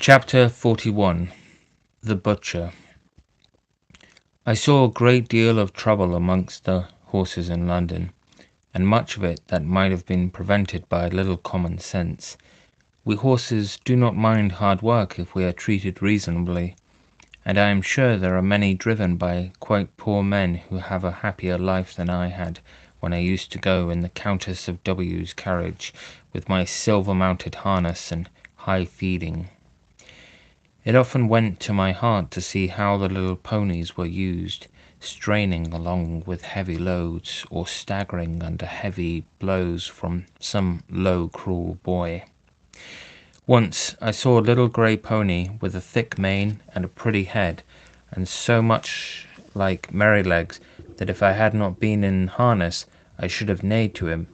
Chapter 41. The Butcher. I saw a great deal of trouble amongst the horses in London, and much of it that might have been prevented by a little common sense. We horses do not mind hard work if we are treated reasonably, and I am sure there are many driven by quite poor men who have a happier life than I had when I used to go in the Countess of W.'s carriage with my silver-mounted harness and high feeding. It often went to my heart to see how the little ponies were used, straining along with heavy loads, or staggering under heavy blows from some low, cruel boy. Once I saw a little grey pony with a thick mane and a pretty head, and so much like Merrylegs that if I had not been in harness I should have neighed to him.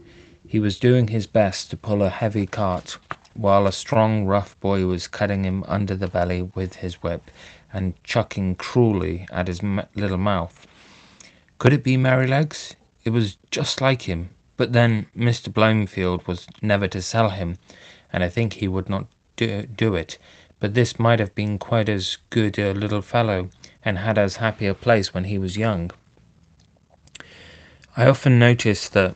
He was doing his best to pull a heavy cart, while a strong, rough boy was cutting him under the belly with his whip, and chucking cruelly at his little mouth. Could it be Merrylegs? It was just like him. But then Mr. Blomefield was never to sell him, and I think he would not do it. But this might have been quite as good a little fellow, and had as happy a place when he was young. I often noticed the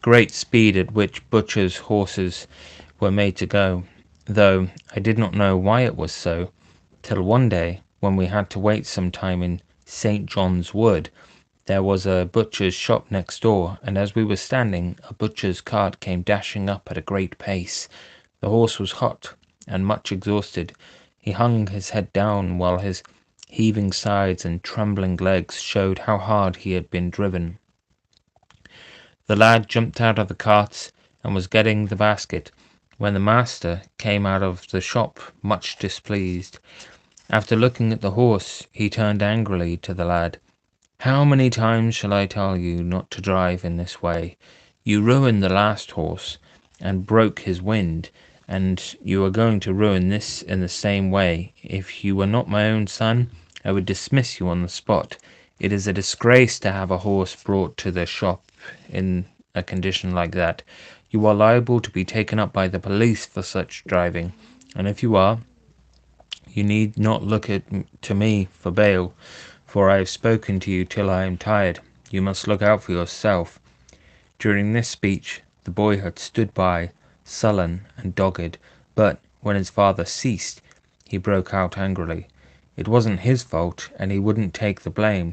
great speed at which butchers' horses were made to go, though I did not know why it was so, till one day, when we had to wait some time in St. John's Wood. There was a butcher's shop next door, and as we were standing, a butcher's cart came dashing up at a great pace. The horse was hot and much exhausted. He hung his head down, while his heaving sides and trembling legs showed how hard he had been driven. The lad jumped out of the cart and was getting the basket, when the master came out of the shop much displeased. After looking at the horse, he turned angrily to the lad. "How many times shall I tell you not to drive in this way? You ruined the last horse, and broke his wind, and you are going to ruin this in the same way. If you were not my own son, I would dismiss you on the spot. It is a disgrace to have a horse brought to the shop in a condition like that. You are liable to be taken up by the police for such driving, and if you are, you need not look to me for bail, for I have spoken to you till I am tired. You must look out for yourself." During this speech the boy had stood by, sullen and dogged, but when his father ceased, he broke out angrily. It wasn't his fault, and he wouldn't take the blame.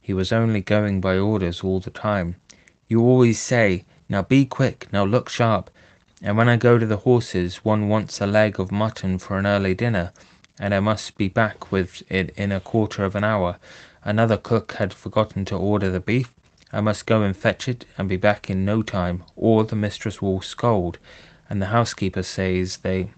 He was only going by orders all the time. "You always say, 'Now be quick, now look sharp,' and when I go to the horses one wants a leg of mutton for an early dinner, and I must be back with it in a quarter of an hour. Another cook had forgotten to order the beef. I must go and fetch it, and be back in no time, or the mistress will scold, and the housekeeper says they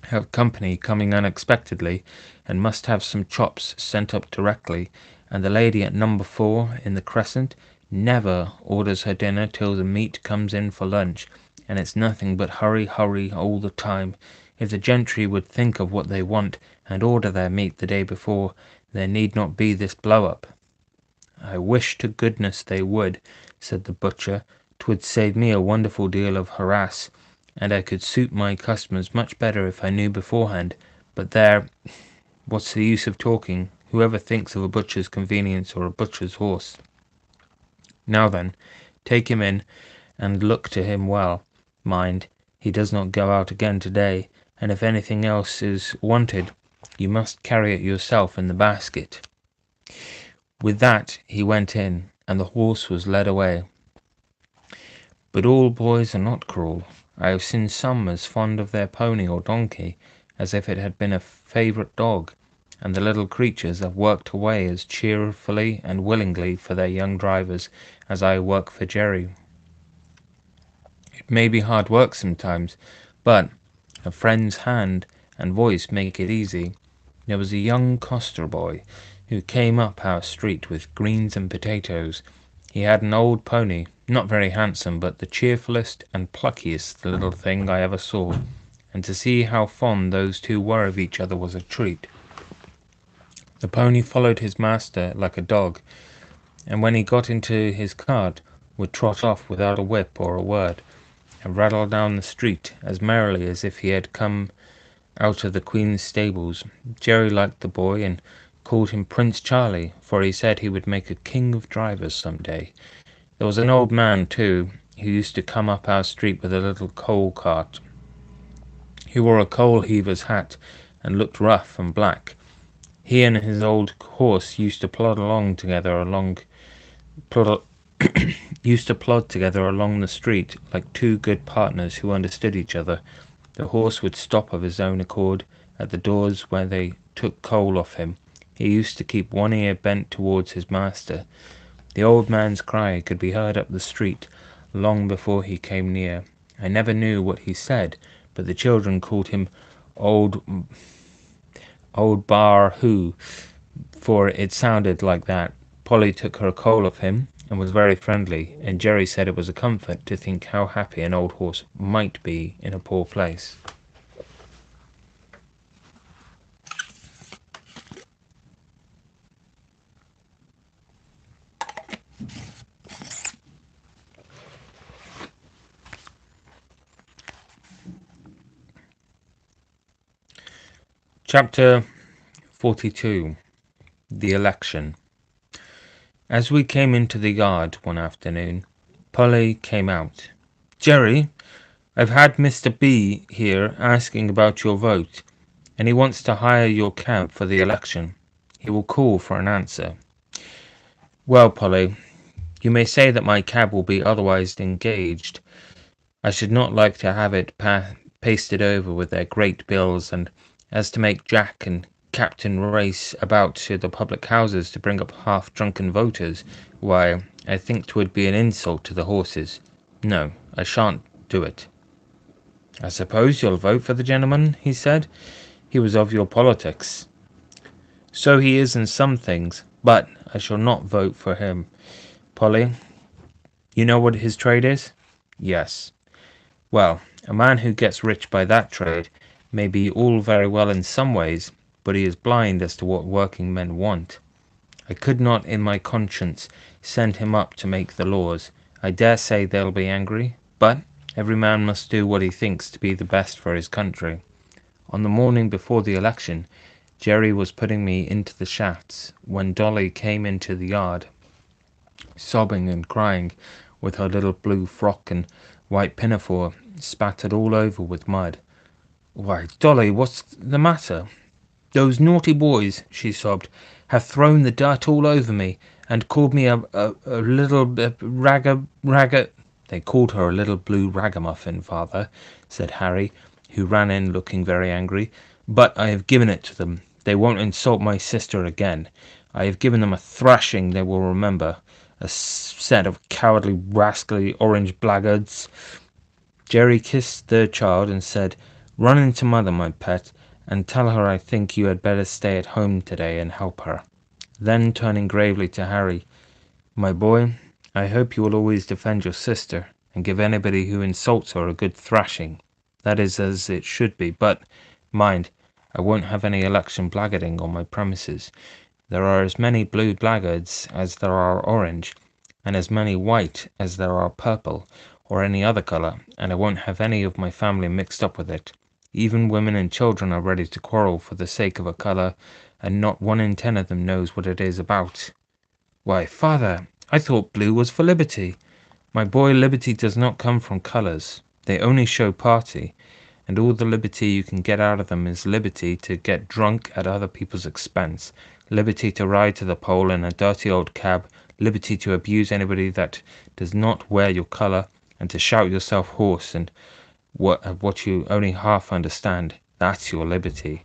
have company coming unexpectedly, and must have some chops sent up directly, and the lady at number 4 in the Crescent never orders her dinner till the meat comes in for lunch, and it's nothing but hurry, hurry all the time. If the gentry would think of what they want, and order their meat the day before, there need not be this blow-up." "I wish to goodness they would," said the butcher. "'Twould save me a wonderful deal of harass, and I could suit my customers much better if I knew beforehand. But there, what's the use of talking? Whoever thinks of a butcher's convenience or a butcher's horse? Now then, take him in, and look to him well. Mind, he does not go out again today, and if anything else is wanted, you must carry it yourself in the basket." With that he went in, and the horse was led away. But all boys are not cruel. I have seen some as fond of their pony or donkey as if it had been a favourite dog, and the little creatures have worked away as cheerfully and willingly for their young drivers as I work for Jerry. It may be hard work sometimes, but a friend's hand and voice make it easy. There was a young coster boy who came up our street with greens and potatoes. He had an old pony, not very handsome, but the cheerfullest and pluckiest little thing I ever saw, and to see how fond those two were of each other was a treat. The pony followed his master like a dog, and when he got into his cart would trot off without a whip or a word, and rattle down the street as merrily as if he had come out of the Queen's stables. Jerry liked the boy and called him Prince Charlie, for he said he would make a king of drivers some day. There was an old man, too, who used to come up our street with a little coal cart. He wore a coal heaver's hat and looked rough and black. He and his old horse used to plod together along the street like two good partners who understood each other. The horse would stop of his own accord at the doors where they took coal off him. He used to keep one ear bent towards his master. The old man's cry could be heard up the street long before he came near. I never knew what he said, but the children called him Old Bar Who, for it sounded like that. Polly took her coal off him and was very friendly, and Jerry said it was a comfort to think how happy an old horse might be in a poor place. Chapter 42. The Election. As we came into the yard one afternoon, Polly came out. "Jerry, I've had Mr. B here asking about your vote, and he wants to hire your cab for the election. He will call for an answer." "Well, Polly, you may say that my cab will be otherwise engaged. I should not like to have it pasted over with their great bills, and as to make Jack and Captain race about to the public houses to bring up half-drunken voters, why, I think 'twould be an insult to the horses. No, I shan't do it." "I suppose you'll vote for the gentleman," he said. "He was of your politics." "So he is in some things, but I shall not vote for him. Polly, you know what his trade is?" "Yes." "Well, a man who gets rich by that trade may be all very well in some ways, but he is blind as to what working men want. I could not in my conscience send him up to make the laws. I dare say they'll be angry, but every man must do what he thinks to be the best for his country." On the morning before the election, Jerry was putting me into the shafts when Dolly came into the yard, sobbing and crying, with her little blue frock and white pinafore spattered all over with mud. "Why, Dolly, what's the matter?" "Those naughty boys," she sobbed, "have thrown the dirt all over me, and called me a little ragga—" "They called her a little blue ragamuffin, father," said Harry, who ran in looking very angry. "But I have given it to them. They won't insult my sister again. I have given them a thrashing they will remember. A set of cowardly, rascally, orange blackguards." Jerry kissed the child and said, "Run into mother, my pet, and tell her I think you had better stay at home today and help her." Then, turning gravely to Harry, "My boy, I hope you will always defend your sister, and give anybody who insults her a good thrashing. That is as it should be, but, mind, I won't have any election blackguarding on my premises. There are as many blue blackguards as there are orange, and as many white as there are purple, or any other colour, and I won't have any of my family mixed up with it. Even women and children are ready to quarrel for the sake of a colour, and not 1 in 10 of them knows what it is about." "Why, father, I thought blue was for liberty." "My boy, liberty does not come from colours. They only show party, and all the liberty you can get out of them is liberty to get drunk at other people's expense, liberty to ride to the poll in a dirty old cab, liberty to abuse anybody that does not wear your colour, and to shout yourself hoarse and what you only half understand. That's your liberty."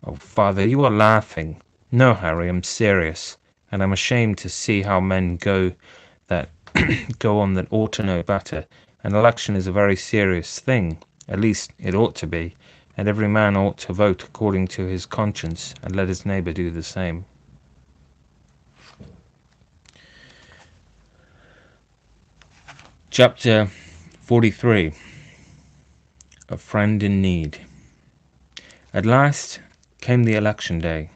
"Oh, father, you are laughing." "No, Harry, I'm serious, and I'm ashamed to see how men go that go on that ought to know better. An election is a very serious thing, at least it ought to be, and every man ought to vote according to his conscience, and let his neighbour do the same." Chapter 43. A Friend in Need. At last came the election day.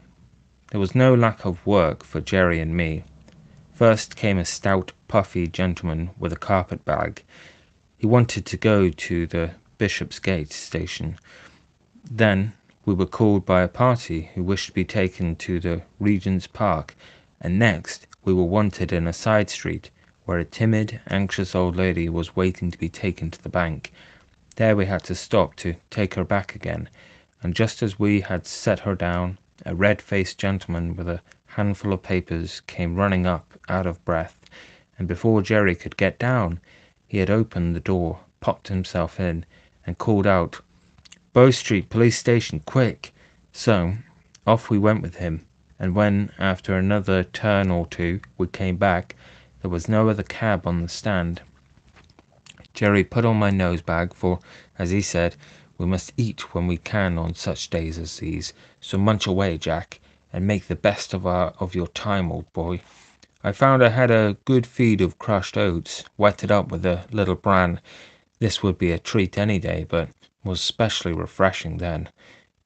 There was no lack of work for Jerry and me. First came a stout, puffy gentleman with a carpet bag. He wanted to go to the Bishopsgate station. Then we were called by a party who wished to be taken to the Regent's Park, and next we were wanted in a side street where a timid, anxious old lady was waiting to be taken to the bank. There we had to stop to take her back again, and just as we had set her down, a red-faced gentleman with a handful of papers came running up, out of breath, and before Jerry could get down, he had opened the door, popped himself in, and called out, "Bow Street Police Station, quick!" So off we went with him, and when, after another turn or two, we came back, there was no other cab on the stand. Jerry put on my nose bag, for, as he said, we must eat when we can on such days as these, so munch away, Jack, and make the best of your time, old boy. I found I had a good feed of crushed oats, wetted up with a little bran. This would be a treat any day, but was specially refreshing then.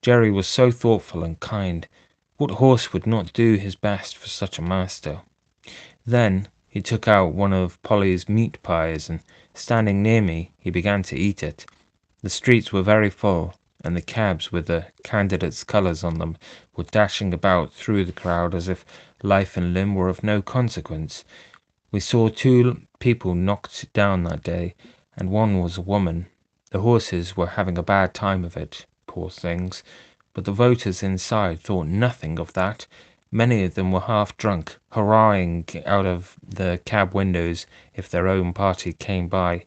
Jerry was so thoughtful and kind. What horse would not do his best for such a master? Then he took out one of Polly's meat pies, and standing near me, he began to eat it. The streets were very full, and the cabs with the candidates' colours on them were dashing about through the crowd as if life and limb were of no consequence. We saw 2 people knocked down that day, and one was a woman. The horses were having a bad time of it, poor things, but the voters inside thought nothing of that. Many of them were half drunk, hurrahing out of the cab windows if their own party came by.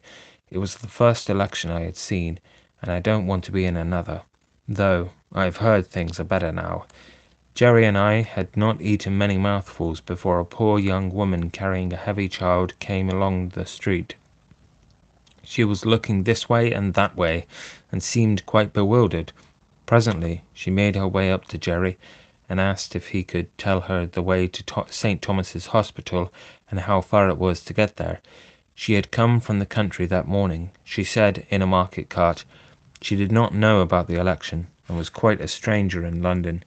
It was the first election I had seen, and I don't want to be in another, though I've heard things are better now. Jerry and I had not eaten many mouthfuls before a poor young woman carrying a heavy child came along the street. She was looking this way and that way, and seemed quite bewildered. Presently she made her way up to Jerry, and asked if he could tell her the way to St. Thomas's Hospital, and how far it was to get there. She had come from the country that morning, she said, in a market cart. She did not know about the election, and was quite a stranger in London.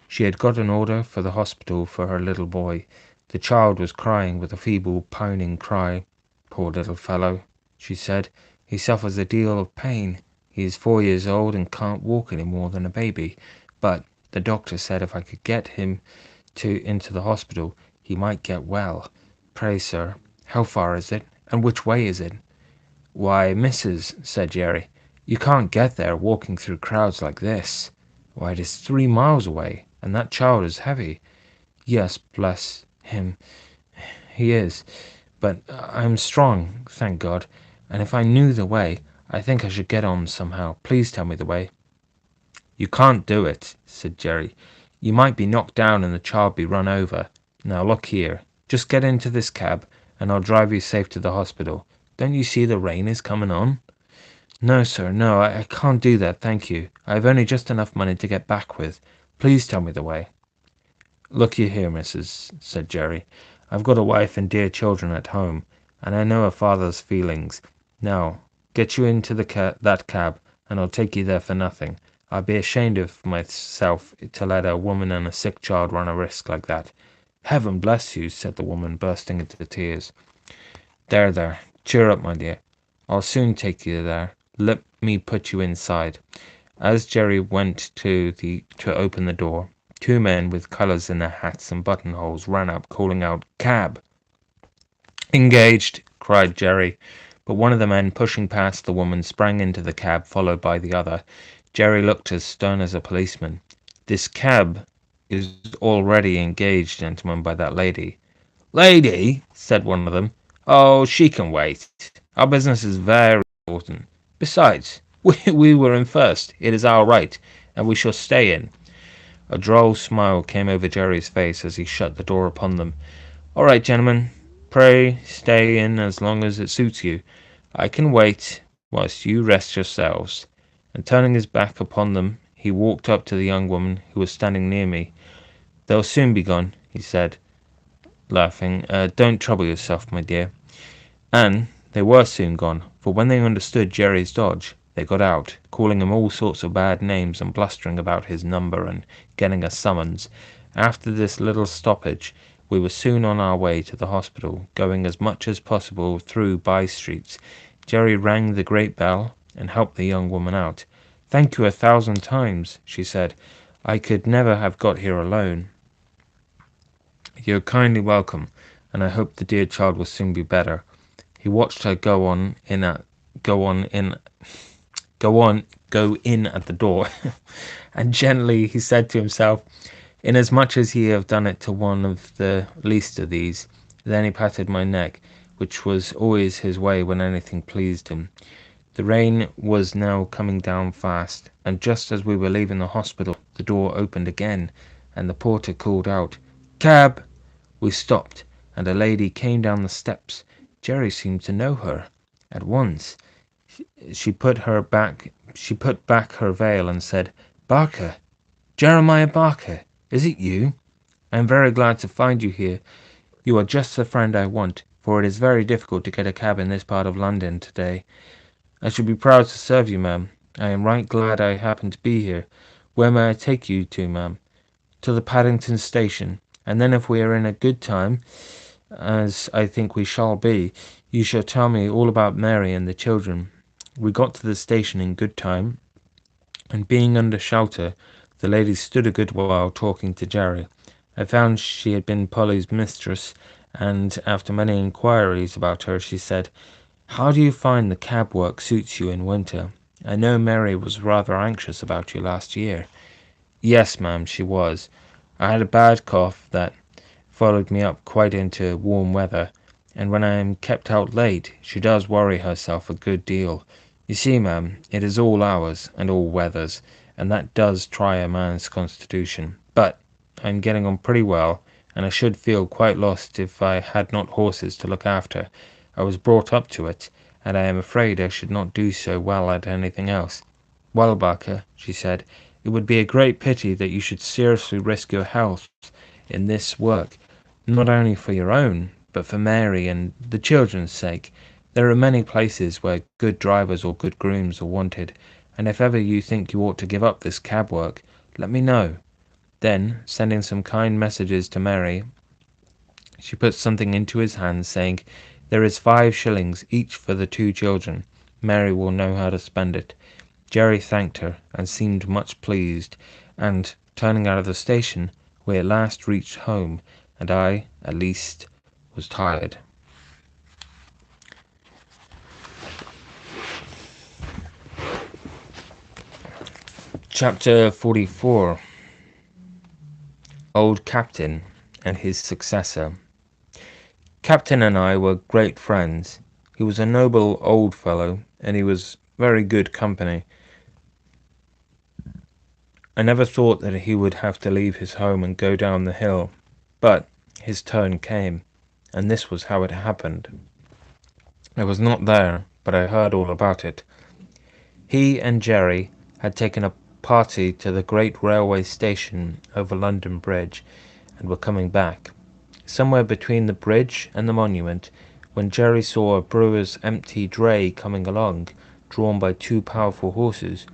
She had got an order for the hospital for her little boy. The child was crying with a feeble, pining cry. "Poor little fellow," she said. "He suffers a deal of pain. He is 4 years old and can't walk any more than a baby. But the doctor said if I could get him into the hospital, he might get well. Pray, sir, how far is it, and which way is it?" "Why, missus," said Jerry, "you can't get there walking through crowds like this. Why, it is 3 miles away, and that child is heavy." "Yes, bless him, he is. But I'm strong, thank God, and if I knew the way, I think I should get on somehow. Please tell me the way." "You can't do it," said Jerry. "You might be knocked down and the child be run over. Now look here, just get into this cab, and I'll drive you safe to the hospital. Don't you see the rain is coming on?" "No, sir, no, I can't do that, thank you. I've only just enough money to get back with. Please tell me the way." "Look you here, missus," said Jerry. "I've got a wife and dear children at home, and I know a father's feelings. Now, get you into that cab, and I'll take you there for nothing. I'd be ashamed of myself to let a woman and a sick child run a risk like that." "Heaven bless you," said the woman, bursting into tears. There, there, cheer up, my dear. I'll soon take you there. Let me put you inside." As Jerry went to open the door, 2 men with colours in their hats and buttonholes ran up, calling out, "Cab!" "Engaged!" cried Jerry, but one of the men pushing past the woman sprang into the cab, followed by the other. Jerry looked as stern as a policeman. "This cab is already engaged, gentlemen, by that lady." "Lady?" said one of them. "Oh, she can wait. Our business is very important. Besides, we were in first. It is our right, and we shall stay in." A droll smile came over Jerry's face as he shut the door upon them. "All right, gentlemen. Pray stay in as long as it suits you. I can wait whilst you rest yourselves." And turning his back upon them, he walked up to the young woman who was standing near me. "They'll soon be gone," he said, laughing. "Don't trouble yourself, my dear." And they were soon gone, for when they understood Jerry's dodge, they got out, calling him all sorts of bad names and blustering about his number and getting a summons. After this little stoppage, we were soon on our way to the hospital, going as much as possible through by streets. Jerry rang the great bell and helped the young woman out. "Thank you 1,000 times," she said. "I could never have got here alone." "You're kindly welcome, and I hope the dear child will soon be better." He watched her go in at the door, and gently he said to himself, "Inasmuch as ye have done it to one of the least of these." Then he patted my neck, which was always his way when anything pleased him. The rain was now coming down fast, and just as we were leaving the hospital, the door opened again, and the porter called out, "Cab!" We stopped, and a lady came down the steps. Jerry seemed to know her at once. She put back her veil and said, "Barker, Jeremiah Barker, is it you? I am very glad to find you here. You are just the friend I want, for it is very difficult to get a cab in this part of London today. I should be proud to serve you, ma'am. I am right glad I happened to be here. Where may I take you to, ma'am?" "To the Paddington station, and then if we are in a good time, as I think we shall be, you shall tell me all about Mary and the children." We got to the station in good time, and being under shelter, the lady stood a good while talking to Jerry. I found she had been Polly's mistress, and after many inquiries about her, she said, "How do you find the cab work suits you in winter? I know Mary was rather anxious about you last year." "Yes, ma'am, she was. I had a bad cough that followed me up quite into warm weather, and when I am kept out late, she does worry herself a good deal. You see, ma'am, it is all hours and all weathers, and that does try a man's constitution. But I am getting on pretty well, and I should feel quite lost if I had not horses to look after. I was brought up to it, and I am afraid I should not do so well at anything else." "Well, Barker," she said, "it would be a great pity that you should seriously risk your health in this work, not only for your own, but for Mary and the children's sake. There are many places where good drivers or good grooms are wanted, and if ever you think you ought to give up this cab work, let me know." Then, sending some kind messages to Mary, she put something into his hands, saying, "There is 5 shillings each for the 2 children. Mary will know how to spend it." Jerry thanked her, and seemed much pleased, and, turning out of the station, we at last reached home, and I, at least, was tired. Chapter 44. Old Captain and his Successor. Captain and I were great friends. He was a noble old fellow, and he was very good company. I never thought that he would have to leave his home and go down the hill, but his turn came, and this was how it happened. I was not there, but I heard all about it. He and Jerry had taken a party to the great railway station over London Bridge, and were coming back. Somewhere between the bridge and the monument, when Jerry saw a brewer's empty dray coming along, drawn by 2 powerful horses.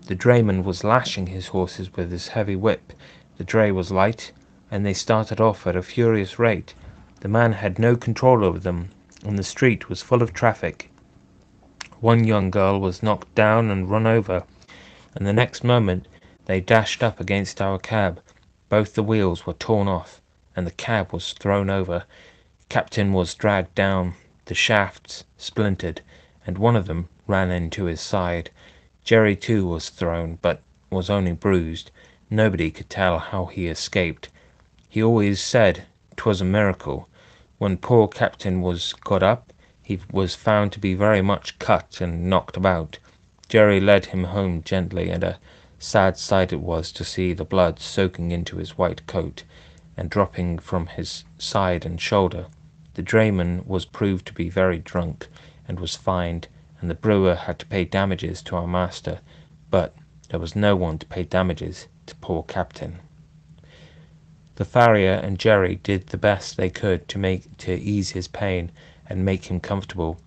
The drayman was lashing his horses with his heavy whip. The dray was light, and they started off at a furious rate. The man had no control over them, and the street was full of traffic. One young girl was knocked down and run over, and the next moment they dashed up against our cab. Both the wheels were torn off, and the cab was thrown over. Captain was dragged down, the shafts splintered, and one of them ran into his side. Jerry too was thrown, but was only bruised. Nobody could tell how he escaped. He always said 'twas a miracle. When poor Captain was got up, he was found to be very much cut and knocked about. Jerry led him home gently, and a sad sight it was to see the blood soaking into his white coat, and dropping from his side and shoulder. The drayman was proved to be very drunk, and was fined, and the brewer had to pay damages to our master, but there was no one to pay damages to poor Captain. The farrier and Jerry did the best they could to ease his pain and make him comfortable.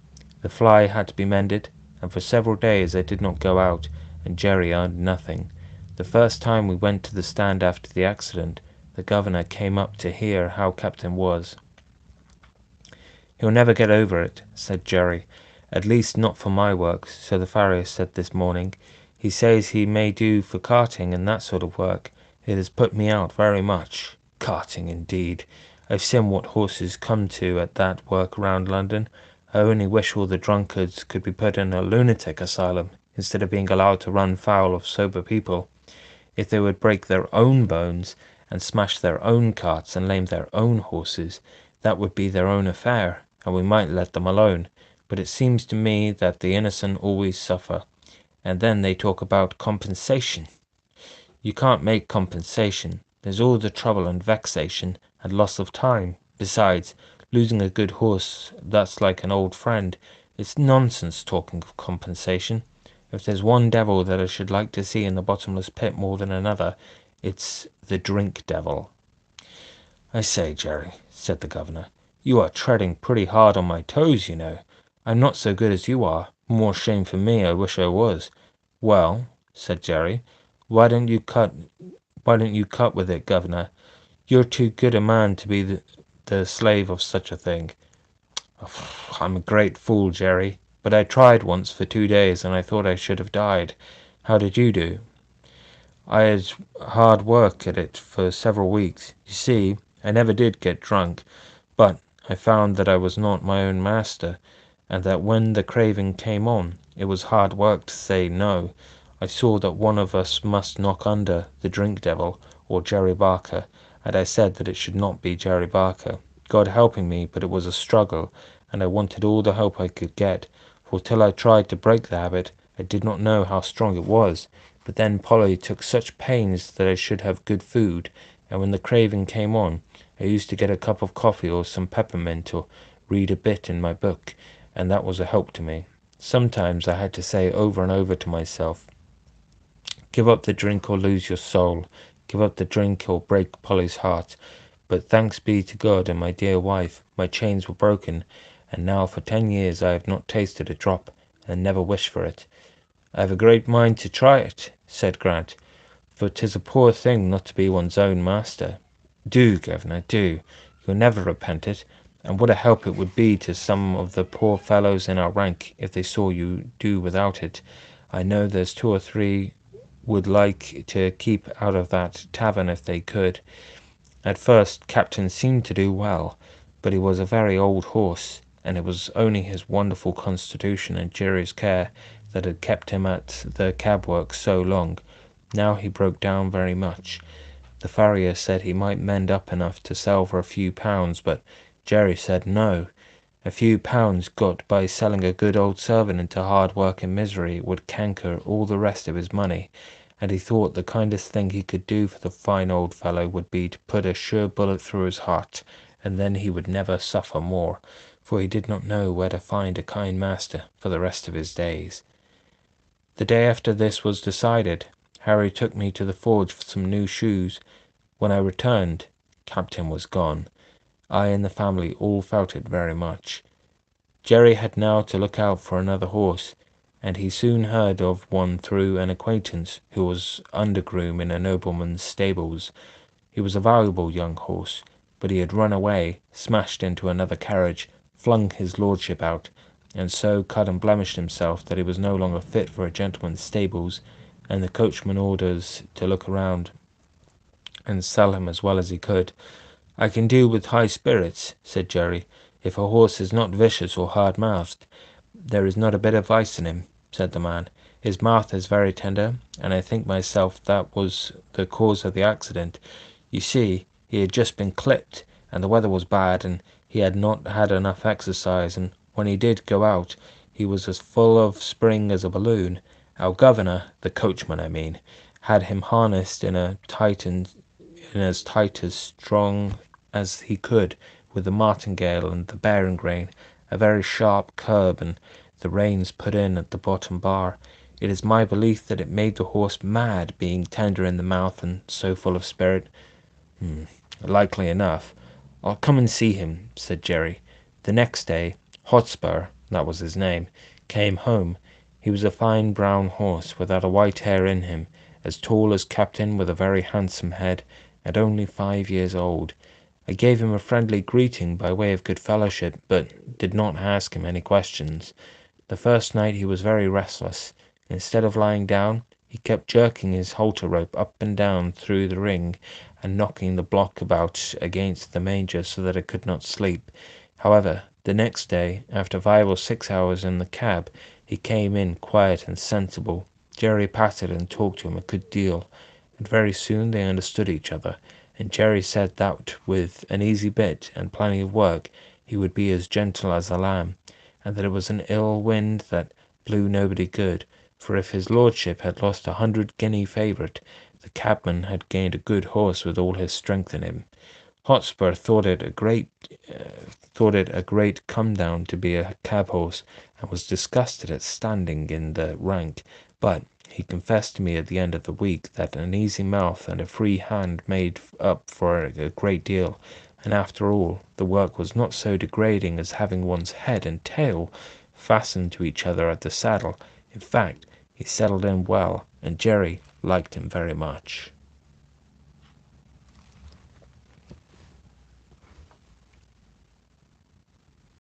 The fly had to be mended, and for several days I did not go out, and Jerry earned nothing. The first time we went to the stand after the accident, the governor came up to hear how Captain was. "He'll never get over it," said Jerry, "at least not for my work, so the farrier said this morning. He says he may do for carting and that sort of work. It has put me out very much. Carting, indeed. I've seen what horses come to at that work round London. I only wish all the drunkards could be put in a lunatic asylum, instead of being allowed to run foul of sober people. If they would break their own bones, and smash their own carts, and lame their own horses, that would be their own affair, and we might let them alone. But it seems to me that the innocent always suffer. And then they talk about compensation. You can't make compensation. There's all the trouble and vexation and loss of time. Besides, losing a good horse that's like an old friend. It's nonsense talking of compensation. If there's one devil that I should like to see in the bottomless pit more than another, it's the drink devil. I say, Jerry, said the governor, you are treading pretty hard on my toes, you know. I'm not so good as you are. More shame for me, I wish I was. Well, said Jerry, why don't you cut with it, governor? You're too good a man to be the slave of such a thing. I'm a great fool, Jerry, but I tried once for 2 days, and I thought I should have died. How did you do? I had hard work at it for several weeks. You see, I never did get drunk, but I found that I was not my own master, and that when the craving came on, it was hard work to say no. I saw that one of us must knock under the drink devil, or Jerry Barker, and I said that it should not be Jerry Barker. God helping me, but it was a struggle, and I wanted all the help I could get, for till I tried to break the habit, I did not know how strong it was. But then Polly took such pains that I should have good food, and when the craving came on, I used to get a cup of coffee or some peppermint, or read a bit in my book, and that was a help to me. Sometimes I had to say over and over to myself, give up the drink or lose your soul. Give up the drink or break Polly's heart. But thanks be to God and my dear wife, my chains were broken, and now for 10 years I have not tasted a drop, and never wish for it. I have a great mind to try it, said Grant, for 'tis a poor thing not to be one's own master. Do, governor, do. You'll never repent it, and what a help it would be to some of the poor fellows in our rank if they saw you do without it. I know there's 2 or 3 would like to keep out of that tavern if they could. At first Captain seemed to do well, but he was a very old horse, and it was only his wonderful constitution and Jerry's care that had kept him at the cab work so long. Now he broke down very much. The farrier said he might mend up enough to sell for a few pounds, but Jerry said no. A few pounds got by selling a good old servant into hard work and misery would canker all the rest of his money, and he thought the kindest thing he could do for the fine old fellow would be to put a sure bullet through his heart, and then he would never suffer more, for he did not know where to find a kind master for the rest of his days. The day after this was decided, Harry took me to the forge for some new shoes. When I returned, Captain was gone. I and the family all felt it very much. Jerry had now to look out for another horse, and he soon heard of one through an acquaintance who was under-groom in a nobleman's stables. He was a valuable young horse, but he had run away, smashed into another carriage, flung his lordship out, and so cut and blemished himself that he was no longer fit for a gentleman's stables, and the coachman orders to look around and sell him as well as he could. I can do with high spirits, said Jerry, if a horse is not vicious or hard-mouthed. There is not a bit of vice in him, said the man. His mouth is very tender, and I think myself that was the cause of the accident. You see, he had just been clipped, and the weather was bad, and he had not had enough exercise, and when he did go out, he was as full of spring as a balloon. Our governor, the coachman I mean, had him harnessed in as tight as strong as he could, with the martingale and the bearing rein, a very sharp curb, and the reins put in at the bottom bar. It is my belief that it made the horse mad, being tender in the mouth and so full of spirit. Likely enough. I'll come and see him, said Jerry. The next day, Hotspur, that was his name, came home. He was a fine brown horse, without a white hair in him, as tall as Captain, with a very handsome head, and only 5 years old. I gave him a friendly greeting by way of good fellowship, but did not ask him any questions. The first night he was very restless, Instead of lying down, he kept jerking his halter rope up and down through the ring and knocking the block about against the manger so that I could not sleep. However, the next day, after 5 or 6 hours in the cab, he came in quiet and sensible. Jerry patted and talked to him a good deal, and very soon they understood each other, and Jerry said that with an easy bit and plenty of work he would be as gentle as a lamb, and that it was an ill wind that blew nobody good, for if his lordship had lost 100 guinea favourite, the cabman had gained a good horse with all his strength in him. Hotspur thought it a great come down to be a cab horse, and was disgusted at standing in the rank, but he confessed to me at the end of the week that an easy mouth and a free hand made up for it a great deal, and after all, the work was not so degrading as having one's head and tail fastened to each other at the saddle. In fact, he settled in well, and Jerry liked him very much.